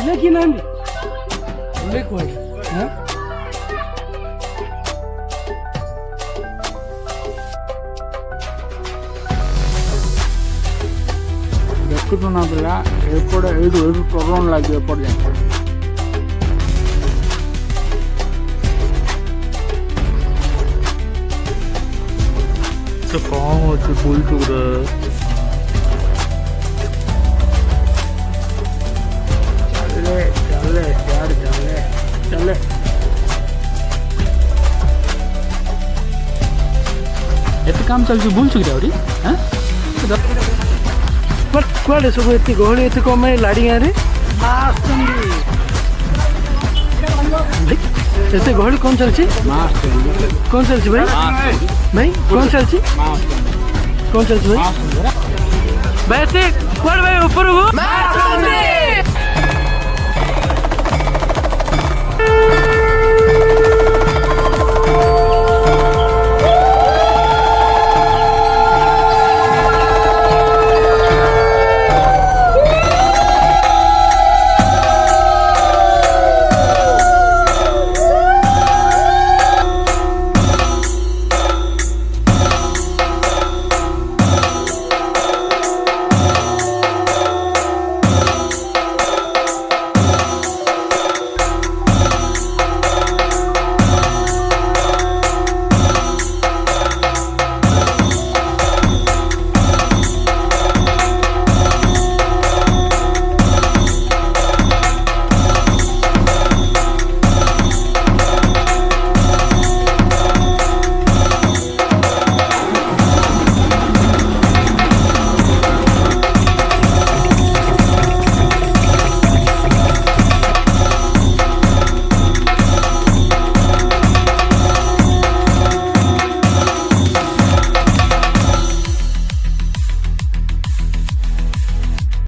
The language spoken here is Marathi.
लेकिन हम लिक्विड हाँ देखु ना पिला एपटे एडू टर्न लगे एपट जाए कौन अच्छे बुल चुके चले चले यार चले चले एत काम चलती बुल चुके आउरी हाँ कुआडे सब एत गहली एत कम लाड़ी गाँव में एत गहली कौन चलती कौन चलती भाई भाई कौन चलती कौन चलती भाई भाई एत कुआडे भाई ऊपर